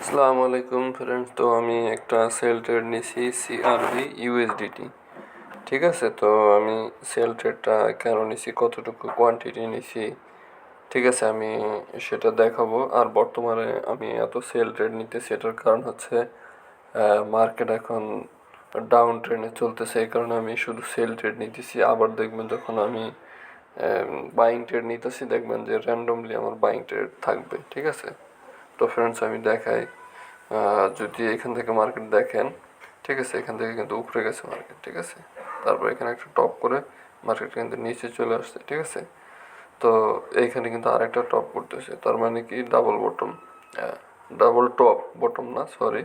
আসসালামু আলাইকুম ফ্রেন্ডস। তো আমি একটা সেল ট্রেড নিছি সিআরভি ইউএসডিটি। ঠিক আছে, তো আমি সেল ট্রেডটা কেন নিছি, কতটুকু কোয়ান্টিটি নিছি, ঠিক আছে, আমি সেটা দেখাবো। আর বর্তমানে আমি এত সেল ট্রেড নিতেছি, এটার কারণ হচ্ছে মার্কেট এখন ডাউন ট্রেন্ডে চলতেছে, এই কারণে আমি শুধু সেল ট্রেড নিতেছি। আবার দেখবেন যখন আমি বাইং ট্রেড নিতেছি, দেখবেন যে র্যান্ডমলি আমার বাইং ট্রেড থাকবে। ঠিক আছে, তো ফ্রেন্ডস আমি দেখাই। যদি এখান থেকে মার্কেট দেখেন, ঠিক আছে, এখান থেকে কিন্তু উপরে গেছে মার্কেট। ঠিক আছে, তারপর এখানে একটা টপ করে মার্কেট কিন্তু নিচে চলে আসছে। ঠিক আছে, তো এইখানে কিন্তু আরেকটা টপ করতেছে, তার মানে কি double bottom, double top, bottom না সরি,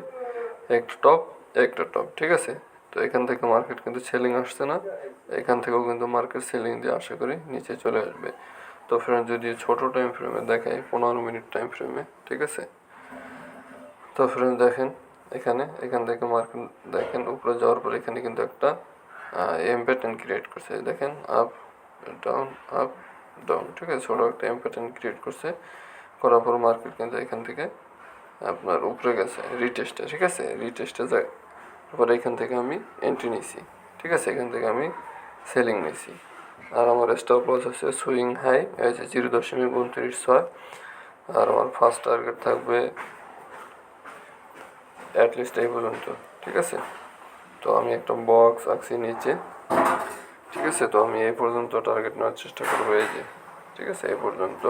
একটা টপ একটা টপ। ঠিক আছে, তো এখান থেকে মার্কেট কিন্তু সেলিং আসছে না, এখান থেকেও কিন্তু মার্কেট সেলিং দিয়ে আশা করি নিচে চলে আসবে। তো ফ্রেন্ড যদি ছোট টাইম ফ্রেমে দেখাই, 15 মিনিট টাইম ফ্রেমে, ঠিক আছে, তো ফ্রেন্ড দেখেন এখান থেকে মার্কেট দেখেন উপরে যাওয়ার পর এখানে কিন্তু একটা এম প্যাটার্ন ক্রিয়েট করছে। দেখেন আপ ডাউন আপ ডাউন, ঠিক আছে, ছোটো একটা এম প্যাটার্ন ক্রিয়েট করছে। করার পর মার্কেট কিন্তু এখান থেকে আপনার উপরে গেছে রিটেস্টে। ঠিক আছে, রিটেস্টে যায়, তারপরে এখান থেকে আমি এন্ট্রি নিছি। ঠিক আছে, এখান থেকে আমি সেলিং নিছি। আর আমার স্টপ লস হচ্ছে সুইং হাই হয়েছে 0.29 আর আমার ফার্স্ট টার্গেট থাকবে অ্যাটলিস্ট এই পর্যন্ত। ঠিক আছে, তো আমি একটা বক্স আঁকছি নিচে। ঠিক আছে, তো আমি এই পর্যন্ত টার্গেট নেওয়ার চেষ্টা করবো, এই যে। ঠিক আছে, এই পর্যন্ত।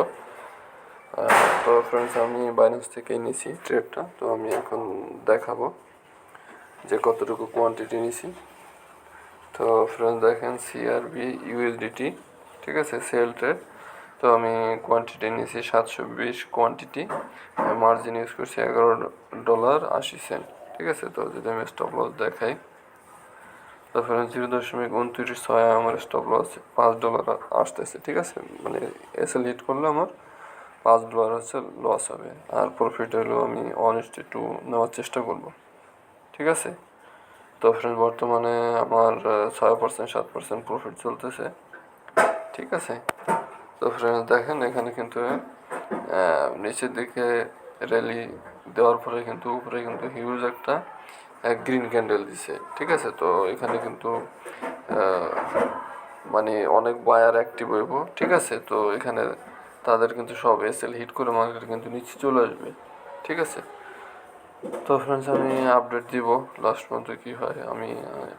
তো ফ্রেন্ডস আমি বাইন্যান্স থেকে নিছি ট্রেডটা, তো আমি এখন দেখাবো যে কতটুকু কোয়ান্টিটি নিছি। তো ফ্রেন্ডস দেখেন সিআরবি ইউএসডিটি, ঠিক আছে, সেল ট্রেড। তো আমি কোয়ান্টিটি নিয়েছি 720 কোয়ান্টিটি, মার্জিন ইউজ করছি $11.80। ঠিক আছে, তো যদি আমি স্টপ লস দেখাই, তারপরে 0.29 আমার স্টপ লস $5 আসতেছে। ঠিক আছে, মানে এসএল হিট করলে আমার $5 হচ্ছে লস হবে, আর প্রফিট হলেও আমি 1:2 নেওয়ার চেষ্টা করব। ঠিক আছে, তো ফ্রেন্ড বর্তমানে আমার 6% 7% প্রফিট চলতেছে। ঠিক আছে, তো ফ্রেন্ডস দেখেন এখানে কিন্তু নিচের দিকে র্যালি দেওয়ার পরে কিন্তু উপরে কিন্তু হিউজ একটা গ্রিন ক্যান্ডেল দিছে। ঠিক আছে, তো এখানে কিন্তু মানে অনেক বায়ার অ্যাক্টিভ হইব। ঠিক আছে, তো এখানে তাদের কিন্তু সব এসএল হিট করে মার্কেট কিন্তু নিচে চলে আসবে। ঠিক আছে, তো ফ্রেন্ডস আমি আপডেট দিব লাস্ট পর্যন্ত কী হয়। আমি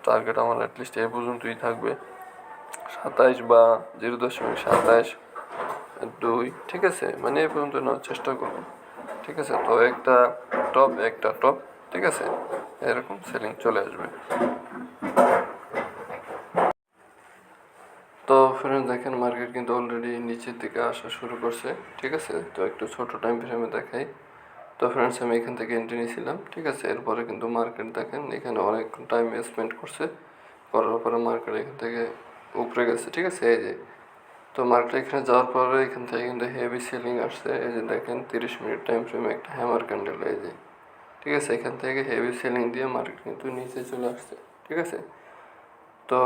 টার্গেট আমার অ্যাটলিস্ট এই পর্যন্তই থাকবে, 27 বা 0.27-2। ঠিক আছে, মানে এই পর্যন্ত নেওয়ার চেষ্টা করবো। ঠিক আছে, তো একটা টপ, ঠিক আছে, এরকম সেলিং চলে আসবে। তো ফ্রেন্ড দেখেন মার্কেট কিন্তু অলরেডি নিচের দিকে আসা শুরু করছে। ঠিক আছে, তো একটু ছোট টাইম ফ্রেমে দেখাই। তো ফ্রেন্ডস আমি এখান থেকে এন্ট্রি নিয়েছিলাম। ঠিক আছে, এরপরে কিন্তু মার্কেট দেখেন এখানে অনেক টাইম স্পেন্ড করছে, করার পরে মার্কেট এখান থেকে উপরে গেছে। ঠিক আছে, এই যে, তো মার্কেট এখানে যাওয়ার পরে এখান থেকে কিন্তু হেভি সেলিং আসছে। এই যে দেখেন 30 মিনিট টাইম ফ্রেমে একটা হ্যামার ক্যান্ডেল, এই যে। ঠিক আছে, এখান থেকে হেভি সেলিং দিয়ে মার্কেট কিন্তু নিচে চলে আসছে। ঠিক আছে, তো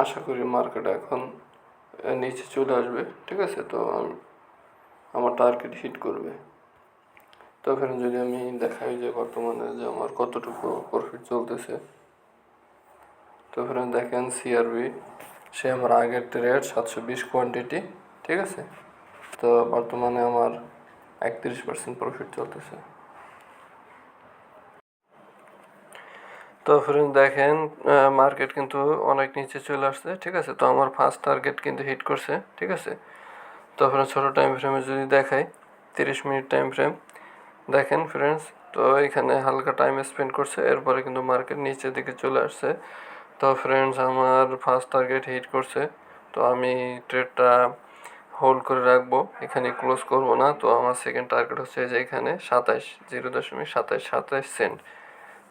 আশা করি মার্কেট এখন নিচে চলে আসবে। ঠিক আছে, তো আমার টার্গেট হিট করবে। তো এখানে যদি আমি দেখাই যে বর্তমানে যে আমার কতটুকু প্রফিট চলতেছে, তো এখানে দেখেন সিআরবি সে আমার আগের ট্রেড 720 কোয়ান্টিটি। ঠিক আছে, তো বর্তমানে আমার 31% প্রফিট চলতেছে। তো ফ্রেন্ড দেখেন মার্কেট কিন্তু অনেক নিচে চলে আসছে। ঠিক আছে, তো আমার ফার্স্ট টার্গেট কিন্তু হিট করছে। ঠিক আছে, তো ফ্রেন্ড ছোটো টাইম ফ্রেমে যদি দেখাই, 30 মিনিট টাইম ফ্রেম দেখেন ফ্রেন্ডস, তো এখানে হালকা টাইম স্পেন্ড করছে, এরপরে কিন্তু মার্কেট নিচের দিকে চলে আসছে। তো ফ্রেন্ডস আমার ফার্স্ট টার্গেট হিট করছে, তো আমি ট্রেডটা হোল্ড করে রাখবো, এখানে ক্লোজ করব না। তো আমার সেকেন্ড টার্গেট হচ্ছে যে এখানে 0.27 সেন্ট।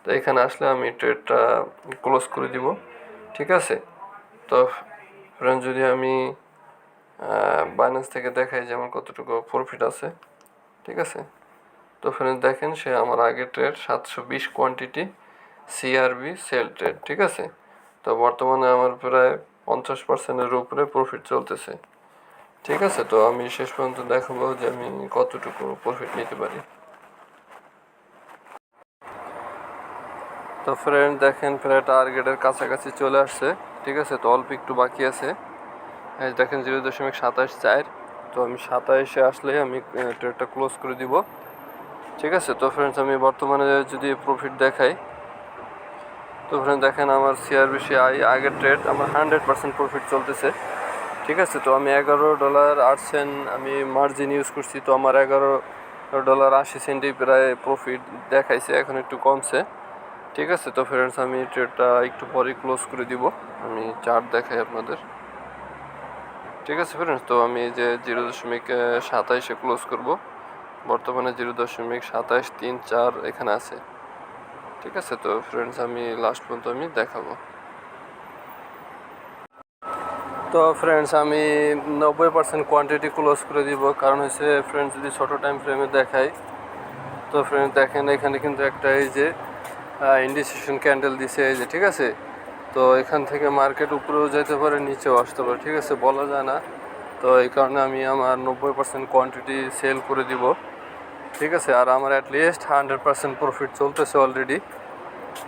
তো এখানে আসলে আমি ট্রেডটা ক্লোজ করে দিব। ঠিক আছে, তো ফ্রেন্ড যদি আমি বাইন্যান্স থেকে দেখাই যে আমার কতটুকু প্রফিট আছে। ঠিক আছে, তো ফ্রেন্ড দেখেন সে আমার আগের trade 720 quantity CRB sell trade. ঠিক আছে, তো বর্তমানে আমার প্রায় 50%-এর উপরে প্রফিট চলতেছে। ঠিক আছে, তো আমি শেষ পর্যন্ত দেখাবো যে আমি কতটুকু প্রফিট নিতে পারি। তো ফ্রেন্ড দেখেন প্রায় টার্গেটের কাছাকাছি চলে আসছে, ঠিক আছে। তো অল্প একটু বাকি আছে, এই দেখেন 0.27 তো আমি 27-এ আসলে আমি ট্রেডটা ক্লোজ করে দিব, ঠিক আছে। তো ফ্রেন্ডস আমি বর্তমানে যদি প্রফিট দেখাই, তো ফ্রেন্ড দেখেন আমার সিআরবিসি আগের ট্রেড আমার 100% প্রফিট চলতেছে, ঠিক আছে। তো আমি $11.08 আমি মার্জিন ইউজ করছি, তো আমার $11.80 প্রায় প্রফিট দেখাইছে, এখন একটু কমছে, ঠিক আছে। তো ফ্রেন্ডস আমি ট্রেডটা একটু পরে ক্লোজ করে দিব, আমি চার্ট দেখাই আপনাদের, ঠিক আছে ফ্রেন্ডস। তো আমি যে 0.27-এ ক্লোজ করব, বর্তমানে 0.2734 এখানে আছে, ঠিক আছে। তো ফ্রেন্ডস আমি লাস্ট পর্যন্ত আমি দেখাবো। তো ফ্রেন্ডস আমি 90% কোয়ান্টিটি ক্লোজ করে দিব, কারণ হচ্ছে ফ্রেন্ডস যদি ছোটো টাইম ফ্রেমে দেখাই, তো ফ্রেন্ডস দেখেন এখানে কিন্তু একটা এই যে ইন্ডিসেশন ক্যান্ডেল দিছে, এই যে, ঠিক আছে। তো এখান থেকে মার্কেট উপরেও যেতে পারে, নিচেও আসতে পারে, ঠিক আছে, বলা যায় না। তো এই কারণে আমি আমার 90% কোয়ান্টিটি সেল করে দিব, ঠিক আছে। আর আমার অ্যাটলিস্ট 100% প্রফিট চলতেছে অলরেডি,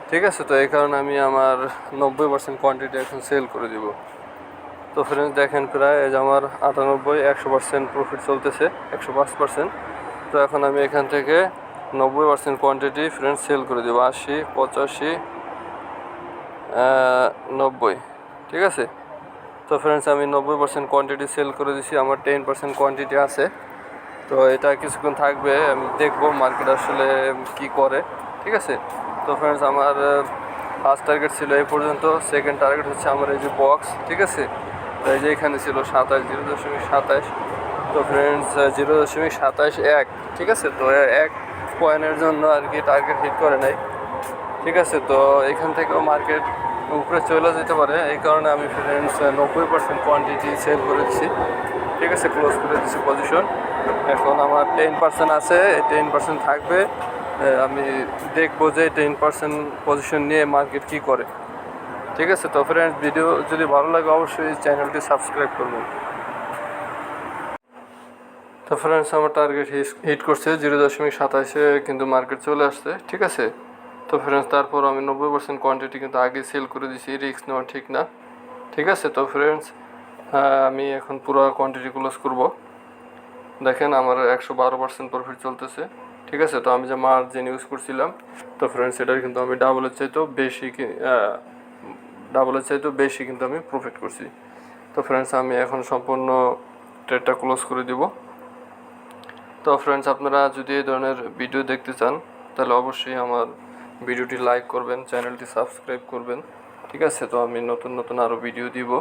ঠিক আছে। তো এই কারণে আমি আমার 90% কোয়ান্টিটি এখন সেল করে দিব। তো ফ্রেন্ডস দেখেন প্রায় এই যে আমার 98-100% প্রফিট চলতেছে, 105%। তো এখন আমি এখান থেকে 90% কোয়ান্টিটি ফ্রেন্ডস সেল করে দেবো, 80, 85, 90, ঠিক আছে। তো ফ্রেন্ডস আমি 90% কোয়ান্টিটি সেল করে দিছি, আমার 10% কোয়ান্টিটি আছে। তো এটা কিছুক্ষণ থাকবে, আমি দেখবো মার্কেট আসলে কি করে, ঠিক আছে। তো ফ্রেন্ডস আমার ফার্স্ট টার্গেট ছিল এই পর্যন্ত, সেকেন্ড টার্গেট হচ্ছে আমার এই যে বক্স, ঠিক আছে। তো এই যে এখানে ছিল 0.27, তো ফ্রেন্ডস 0.271, ঠিক আছে। তো এক কয়েনের জন্য আর কি টার্গেট হিট করে নাই, ঠিক আছে। তো এখান থেকেও মার্কেট উপরে চলে যেতে পারে, এই কারণে আমি ফ্রেন্ডস 90% কোয়ান্টিটি সেল করে দিচ্ছি, ঠিক আছে, ক্লোজ করে দিচ্ছি পজিশন। এখন আমার 10% আছে, এই 10% থাকবে, আমি দেখবো যে 10% পজিশন নিয়ে মার্কেট কি করে, ঠিক আছে। তো ফ্রেন্ডস ভিডিও যদি ভালো লাগে অবশ্যই চ্যানেলটি সাবস্ক্রাইব করবেন। তো ফ্রেন্ডস আমার টার্গেট হিট করছে 0.27-এ, কিন্তু মার্কেট চলে আসছে, ঠিক আছে। তো ফ্রেন্ডস তারপর আমি 90% কোয়ান্টিটি কিন্তু আগে সেল করে দিছি, রিস্ক নেওয়া ঠিক না, ঠিক আছে। তো ফ্রেন্ডস আমি এখন পুরো কোয়ান্টিটি ক্লোজ করব, দেখেন আমার 112% প্রফিট চলতেছে, ঠিক আছে। তো আমি যে মার্জিন ইউজ করছিলাম, তো ফ্রেন্ডস এটার কিন্তু আমি ডাবলের চাইতেও বেশি কিন্তু আমি প্রফিট করছি। তো ফ্রেন্ডস আমি এখন সম্পূর্ণ ট্রেডটা ক্লোজ করে দিব। তো ফ্রেন্ডস আপনারা যদি এই ধরনের ভিডিও দেখতে চান, তাহলে অবশ্যই আমার ভিডিওটি লাইক করবেন, চ্যানেলটি সাবস্ক্রাইব করবেন, ঠিক আছে। তো আমি নতুন নতুন আরও ভিডিও দিব।